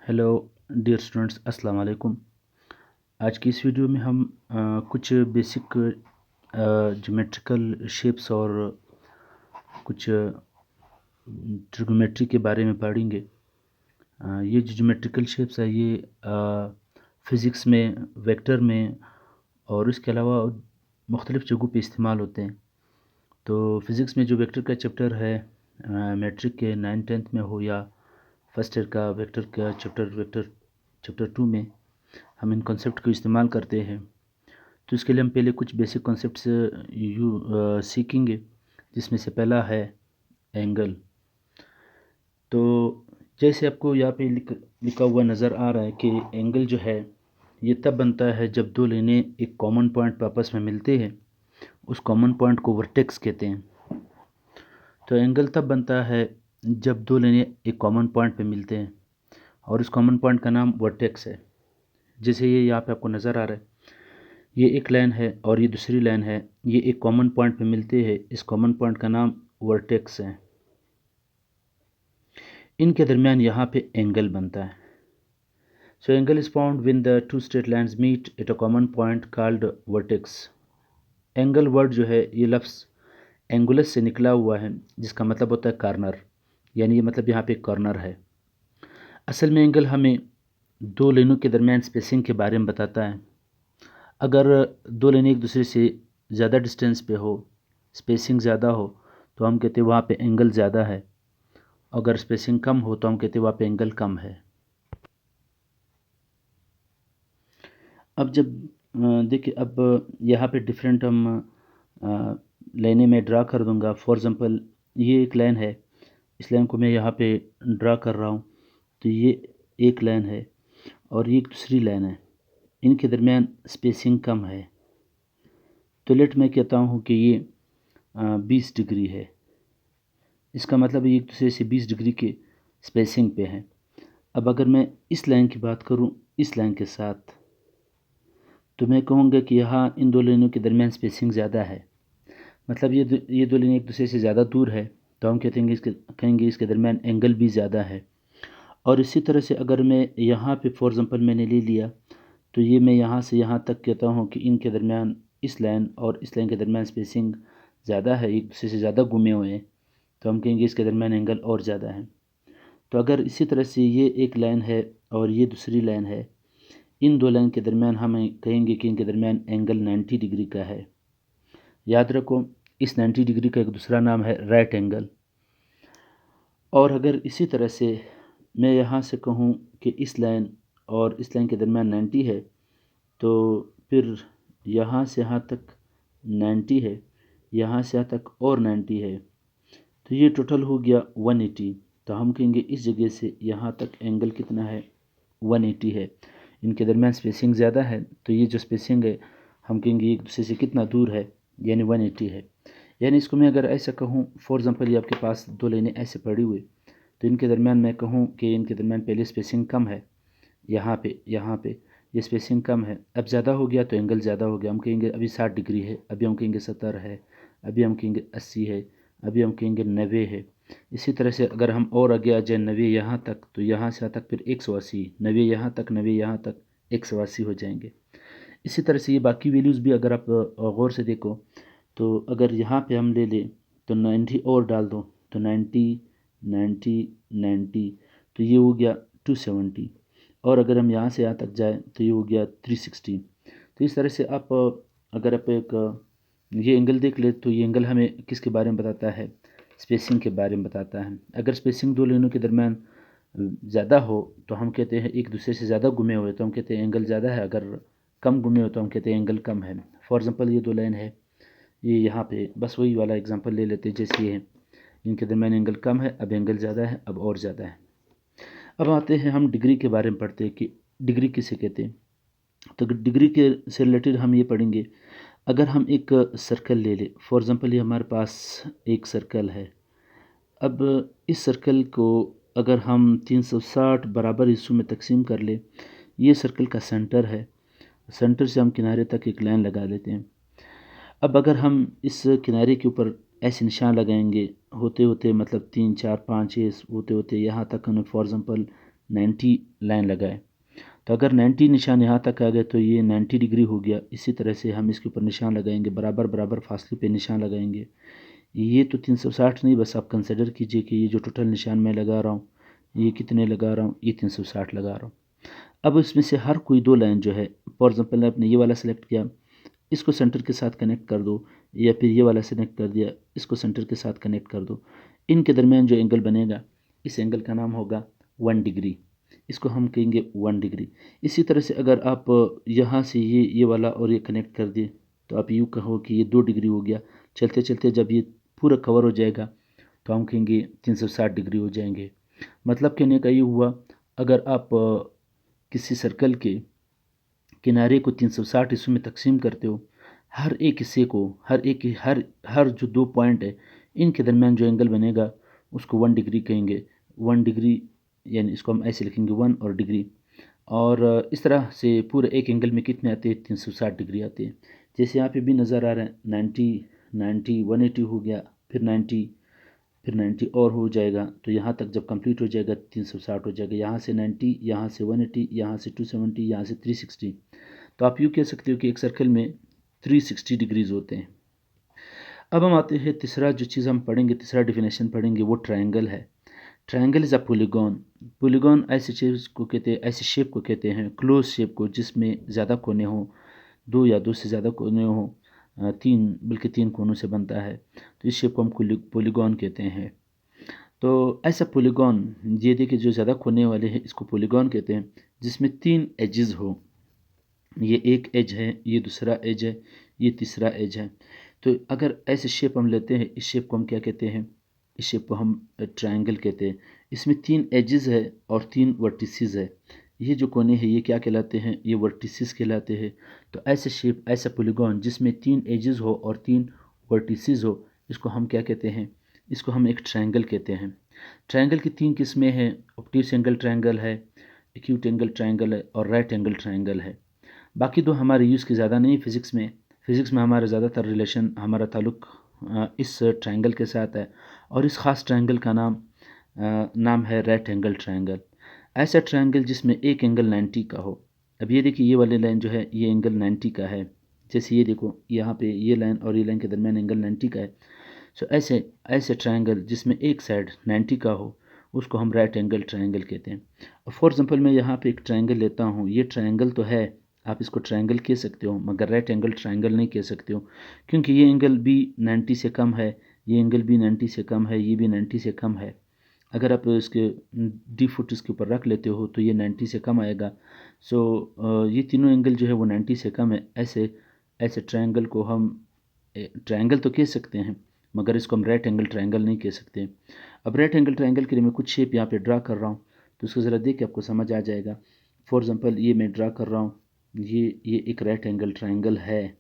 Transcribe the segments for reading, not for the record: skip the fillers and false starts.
Hello dear students, अस्सलाम वालेकुम। आज की इस वीडियो में हम कुछ बेसिक ज्योमेट्रिकल शेप्स और कुछ ट्रिग्नोमेट्री के बारे में पढ़ेंगे। ये जो ज्योमेट्रिकल शेप्स है ये फ़िज़िक्स में, वेक्टर में और इसके अलावा मुख्तलिफ़ जगहों पे इस्तेमाल होते हैं। तो फ़िज़िक्स में जो वेक्टर का चैप्टर है, मैट्रिक के 9th-10th में हो या फर्स्ट ईयर का वेक्टर का चैप्टर 2 में हम इन कॉन्सेप्ट को इस्तेमाल करते हैं। तो इसके लिए हम पहले कुछ बेसिक कॉन्सेप्ट्स सीखेंगे, जिसमें से पहला है एंगल। तो जैसे आपको यहाँ पे लिखा हुआ नज़र आ रहा है कि एंगल जो है ये तब बनता है जब दो लाइनें एक कॉमन पॉइंट पर आपस में मिलते हैं। उस कॉमन पॉइंट को वर्टेक्स कहते हैं। तो एंगल तब बनता है जब दो लाइनें एक कॉमन पॉइंट पे मिलते हैं और इस कॉमन पॉइंट का नाम वर्टेक्स है। जैसे ये यहाँ पे आपको नज़र आ रहा है, ये एक लाइन है और ये दूसरी लाइन है, ये एक कॉमन पॉइंट पे मिलते हैं। इस कॉमन पॉइंट का नाम वर्टेक्स है। इनके दरमियान यहाँ पे एंगल बनता है। So angle is found when the two straight lines meet at a common point called vertex. Angle word जो है ये लफ्ज़ एंगुलस से निकला हुआ है, जिसका मतलब होता है कॉर्नर, यानी ये मतलब यहाँ पे कॉर्नर है। असल में एंगल हमें दो लाइनों के दरमियान स्पेसिंग के बारे में बताता है। अगर दो लाइनें एक दूसरे से ज़्यादा डिस्टेंस पे हो, स्पेसिंग ज़्यादा हो, तो हम कहते हैं वहाँ पे एंगल ज़्यादा है। अगर स्पेसिंग कम हो तो हम कहते हैं वहाँ पे एंगल कम है। अब जब देखिए, अब यहाँ पे डिफरेंट हम लाइनें मैं ड्रा कर दूँगा। फॉर एग्ज़ाम्पल ये एक लाइन है, इस लाइन को मैं यहाँ पे ड्रा कर रहा हूँ। तो ये एक लाइन है और ये एक दूसरी लाइन है, इनके दरमियान स्पेसिंग कम है। तो लेट मैं कहता हूँ कि ये 20 डिग्री है। इसका मतलब ये एक दूसरे से 20 डिग्री के स्पेसिंग पे है। अब अगर मैं इस लाइन की बात करूँ इस लाइन के साथ, तो मैं कहूँगा कि यहाँ इन दो लाइनों के दरमियान स्पेसिंग ज़्यादा है। मतलब ये दो लाइनें एक दूसरे से ज़्यादा दूर है, तो हम कहेंगे इसके दरमियान एंगल भी ज़्यादा है। और इसी तरह से अगर मैं यहाँ पे फॉर एग्ज़ाम्पल मैंने ले लिया, तो ये मैं यहाँ से यहाँ तक कहता हूँ कि इनके दरमियान, इस लाइन और इस लाइन के दरमियान स्पेसिंग ज़्यादा है, एक दूसरे से ज़्यादा घूमे हुए हैं, तो हम कहेंगे इसके दरमियान एंगल और ज़्यादा है। तो अगर इसी तरह से ये एक लाइन है और ये दूसरी लाइन है, इन दो लाइन के दरमियान हम कहेंगे कि इनके दरमियान एंगल 90 डिग्री का है। याद रखो, इस 90 डिग्री का एक दूसरा नाम है राइट एंगल। और अगर इसी तरह से मैं यहाँ से कहूँ कि इस लाइन और इस लाइन के दरमियान 90 है, तो फिर यहाँ से यहाँ तक 90 है, यहाँ से यहाँ तक और 90 है, तो ये टोटल हो गया 180। तो हम कहेंगे इस जगह से यहाँ तक एंगल कितना है, 180 है। इनके दरमियान स्पेसिंग ज़्यादा है, तो ये जो स्पेसिंग है हम कहेंगे एक दूसरे से कितना दूर है, यानी 180 है। यानी इसको मैं अगर ऐसा कहूँ, फॉर एग्ज़ाम्पल ये आपके पास दो लाइनें ऐसे पड़ी हुई, तो इनके दरमियान मैं कहूँ कि इनके दरमियान पहले स्पेसिंग कम है, यहाँ पे ये स्पेसिंग कम है। अब ज़्यादा हो गया तो एंगल ज़्यादा हो गया। हम कहेंगे अभी 60 डिग्री है, अभी हम कहेंगे 70 है, अभी हम कहेंगे 80 है, अभी हम कहेंगे 90 है। इसी तरह से अगर हम और आगे आ जाए 90 यहाँ तक, तो यहाँ से यहाँ तक फिर 180, 90 यहाँ तक, 90 यहाँ तक 180 हो जाएंगे। इसी तरह से ये बाकी वैल्यूज़ भी अगर आप गौर से देखो, तो अगर यहाँ पे हम ले लें तो 90 और डाल दो, तो 90 90 90, तो ये हो गया 270। और अगर हम यहाँ से यहाँ तक जाए तो ये हो गया 360। तो इस तरह से आप अगर आप एक ये एंगल देख ले, तो ये एंगल हमें किसके बारे में बताता है, स्पेसिंग के बारे में बताता है। अगर स्पेसिंग दो लाइनों के दरमियान ज़्यादा हो तो हम कहते हैं एक दूसरे से ज़्यादा घुमे हुए, तो हम कहते हैं एंगल ज़्यादा है। अगर कम घुमे हो तो हम कहते हैं एंगल कम है। फॉर एग्ज़ाम्पल ये दो लाइन है, ये यहाँ पे बस वही वाला एग्जांपल ले लेते हैं जैसे ये है, इनके दरमियान एंगल कम है, अब एंगल ज़्यादा है, अब और ज़्यादा है। अब आते हैं हम डिग्री के बारे में पढ़ते हैं कि डिग्री किसे कहते हैं। तो डिग्री के से रिलेटेड हम ये पढ़ेंगे, अगर हम एक सर्कल ले लें, फॉर एग्ज़ाम्पल ये हमारे पास एक सर्कल है। अब इस सर्कल को अगर हम 360 बराबर हिस्सों में तकसीम कर ले, ये सर्कल का सेंटर है। सेंटर से हम किनारे तक एक लाइन लगा लेते हैं। अब अगर हम इस किनारे के ऊपर ऐसे निशान लगाएंगे, होते होते मतलब 3 4 5 6 होते होते यहाँ तक हमें फॉर एग्ज़ाम्पल 90 लाइन लगाए। तो अगर 90 निशान यहाँ तक आ गए तो ये 90 डिग्री हो गया। इसी तरह से हम इसके ऊपर निशान लगाएंगे, बराबर बराबर फासले पे निशान लगाएंगे। ये तो 360 नहीं, बस आप कंसिडर कीजिए कि ये जो टोटल निशान मैं लगा रहा हूँ ये कितने लगा रहा हूँ, ये 360 लगा रहा हूँ। अब इसमें से हर कोई दो लाइन जो है, फॉर एग्जाम्पल आपने ये वाला सेलेक्ट किया, इसको सेंटर के साथ कनेक्ट कर दो, या फिर ये वाला सेलेक्ट कर दिया, इसको सेंटर के साथ कनेक्ट कर दो। इनके दरमियान जो एंगल बनेगा, इस एंगल का नाम होगा 1 डिग्री। इसको हम कहेंगे 1 डिग्री। इसी तरह से अगर आप यहाँ से ये वाला और ये कनेक्ट कर दिए तो आप यूँ कहो कि ये 2 डिग्री हो गया। चलते चलते जब ये पूरा कवर हो जाएगा तो हम कहेंगे 360 डिग्री हो जाएंगे। मतलब कहने का ये हुआ, अगर आप किसी सर्कल के किनारे को 360 हिस्सों में तकसीम करते हो, हर एक हिस्से को, हर जो दो पॉइंट है इनके दरमियान जो एंगल बनेगा उसको 1 डिग्री कहेंगे। 1 डिग्री यानी इसको हम ऐसे लिखेंगे 1 और डिग्री। और इस तरह से पूरे एक एंगल में कितने आते हैं, 360 डिग्री आते हैं। जैसे यहाँ पे भी नज़र आ रहा है 90 90 180 हो गया, फिर 90 और हो जाएगा। तो यहाँ तक जब कंप्लीट हो जाएगा 360 हो जाएगा। यहाँ से 90, यहाँ से 180, यहाँ से 270, यहाँ से 360। तो आप यूँ कह सकते हो कि एक सर्कल में 360 डिग्रीज होते हैं। अब हम आते हैं तीसरा जो चीज़ हम पढ़ेंगे, तीसरा डिफिनेशन पढ़ेंगे, वो ट्रायंगल है। Triangle is a polygon. Polygon ऐसे चीज़ को कहते हैं, ऐसे शेप को कहते हैं, क्लोज शेप को, जिसमें ज़्यादा कोने हों, दो या दो से ज़्यादा कोने हों, तीन बल्कि तीन कोनों से बनता है। तो इस शेप को हम पोलीगॉन कहते हैं। तो ऐसा पोलीगॉन, ये देखिए जो ज़्यादा कोने वाले हैं इसको पोलीगॉन कहते हैं, जिसमें 3 एजेस हो। ये एक एज है, ये दूसरा एज है, ये तीसरा एज है। तो अगर ऐसे शेप हम लेते हैं, इस शेप को हम क्या कहते हैं, इस शेप को हम ट्रायंगल कहते हैं। इसमें 3 एजेस है और 3 वर्टिसेस है। ये जो कोने हैं ये क्या कहलाते हैं, ये वर्टिसेस कहलाते हैं। तो ऐसे शेप, ऐसा पोलीगॉन जिसमें 3 एजेस हो और 3 वर्टिसेस हो, इसको हम क्या कहते हैं, इसको हम एक ट्रायंगल कहते हैं। ट्रायंगल की 3 किस्में हैं, ऑब्ट्यूस एंगल ट्रायंगल है, एक्यूट एंगल ट्रायंगल है और राइट एंगल ट्रायंगल है। बाकी दो हमारे यूज़ की ज़्यादा नहीं फिज़िक्स में। फ़िज़िक्स में हमारा ज़्यादातर रिलेशन, हमारा ताल्लुक़ इस ट्रायंगल के साथ है, और इस ख़ास ट्रायंगल का नाम है राइट एंगल ट्रायंगल। ऐसा ट्रायंगल जिसमें एक एंगल 90 का हो। अब ये देखिए, ये वाली लाइन जो है ये एंगल 90 का है। जैसे ये देखो यहाँ पे ये लाइन और ये लाइन के दरमियान एंगल 90 का है। सो ऐसे ऐसे ट्रायंगल जिसमें एक साइड 90 का हो उसको हम राइट एंगल ट्रायंगल कहते हैं। फॉर एग्जांपल मैं यहाँ पे एक ट्रायंगल लेता हूँ, ये ट्रायंगल तो है, आप इसको ट्रायंगल कह सकते हो, मगर राइट एंगल ट्रायंगल नहीं कह सकते हो, क्योंकि ये एंगल भी 90 से कम है, ये एंगल भी 90 से कम है, ये भी 90 से कम है। अगर आप इसके डी फुट इसके ऊपर रख लेते हो तो ये 90 से कम आएगा। सो ये तीनों एंगल जो है वो 90 से कम है। ऐसे ऐसे ट्रायंगल को हम ट्रायंगल तो कह सकते हैं, मगर इसको हम राइट एंगल ट्रायंगल नहीं कह सकते। अब राइट एंगल ट्रायंगल के लिए मैं कुछ शेप यहाँ पे ड्रा कर रहा हूँ, तो उसको ज़रा देख के आपको समझ आ जाएगा। फॉर एग्जांपल ये मैं ड्रा कर रहा हूँ, ये एक राइट एंगल ट्रायंगल है।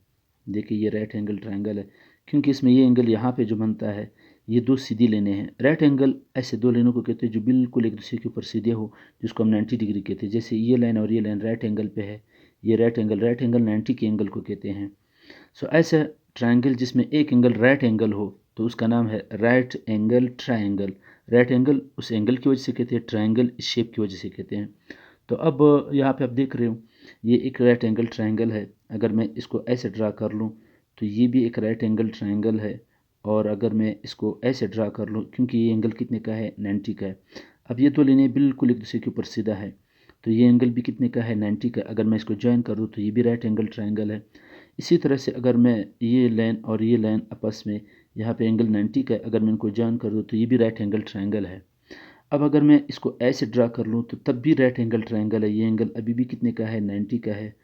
देखिए ये राइट एंगल ट्रायंगल है, क्योंकि इसमें ये एंगल यहाँ पे जो बनता है, ये दो सीधी लेने हैं। राइट एंगल ऐसे दो लेनों को कहते हैं जो बिल्कुल एक दूसरे के ऊपर सीधे हो, जिसको हम 90 डिग्री कहते हैं। जैसे ये लाइन और ये लाइन राइट एंगल पे है, ये राइट एंगल 90 के एंगल को कहते हैं। सो ऐसा ट्रायंगल जिसमें एक एंगल राइट एंगल हो तो उसका नाम है right angle triangle. Right angle उस एंगल की वजह से कहते हैं, ट्रायंगल इस शेप की वजह से कहते हैं। तो अब यहाँ पे आप देख रहे हो ये एक राइट एंगल ट्रायंगल है। अगर मैं इसको ऐसे ड्रा कर लूँ तो ये भी एक राइट एंगल ट्रायंगल है, और अगर मैं इसको ऐसे ड्रा कर लूँ, क्योंकि ये एंगल कितने का है, 90 का है। अब ये दो लाइनें बिल्कुल एक दूसरे के ऊपर सीधा है, तो ये एंगल भी कितने का है, 90 का। अगर मैं इसको ज्वाइन कर दूँ तो ये भी राइट एंगल ट्रायंगल है। इसी तरह से अगर मैं ये लाइन और ये लाइन आपस में, यहाँ पे एंगल 90 का है, अगर मैं इनको ज्वाइन कर दूँ तो ये भी राइट एंगल ट्रायंगल है। अब अगर मैं इसको ऐसे ड्रा कर लूँ तो तब भी राइट एंगल ट्रायंगल है। ये एंगल अभी भी कितने का है, 90 का है।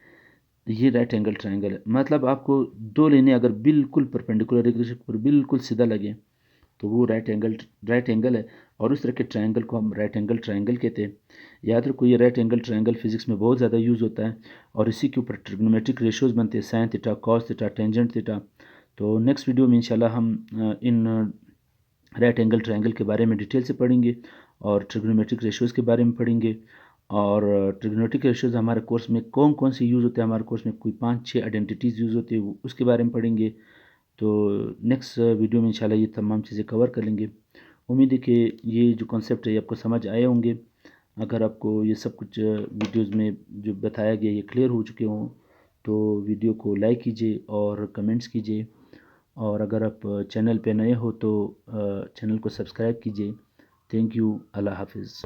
ये राइट एंगल ट्रायंगल है। मतलब आपको दो लाइनें अगर बिल्कुल परपेंडिकुलर एक दूसरे के ऊपर बिल्कुल सीधा लगे तो वो राइट एंगल है, और उस तरह के ट्रायंगल को हम राइट एंगल ट्रायंगल कहते हैं। याद रखो ये राइट एंगल ट्रायंगल फिजिक्स में बहुत ज़्यादा यूज़ होता है, और इसी के ऊपर ट्रिग्नोमेट्रिक रेशियोज बनते हैं, sine theta, cos theta, tangent theta. तो नेक्स्ट वीडियो में इंशाल्लाह हम इन राइट एंगल ट्रायंगल के बारे में डिटेल से पढ़ेंगे, और ट्रिग्नोमेट्रिक रेशियोज़ के बारे में पढ़ेंगे। और ट्रिग्नोमेट्रिक रेशियोज़ हमारे कोर्स में कौन कौन से यूज़ होते हैं, हमारे कोर्स में कोई 5-6 आइडेंटिटीज़ यूज़ होती है, उसके बारे में पढ़ेंगे। तो नेक्स्ट वीडियो में इंशाल्लाह ये तमाम चीज़ें कवर कर लेंगे। उम्मीद है कि ये जो कॉन्सेप्ट है ये आपको समझ आए होंगे। अगर आपको ये सब कुछ वीडियोज़ में जो बताया गया ये क्लियर हो चुके हों तो वीडियो को लाइक कीजिए और कमेंट्स कीजिए, और अगर आप चैनल पे नए हो तो चैनल को सब्सक्राइब कीजिए। Thank you. अल्लाह हाफिज़।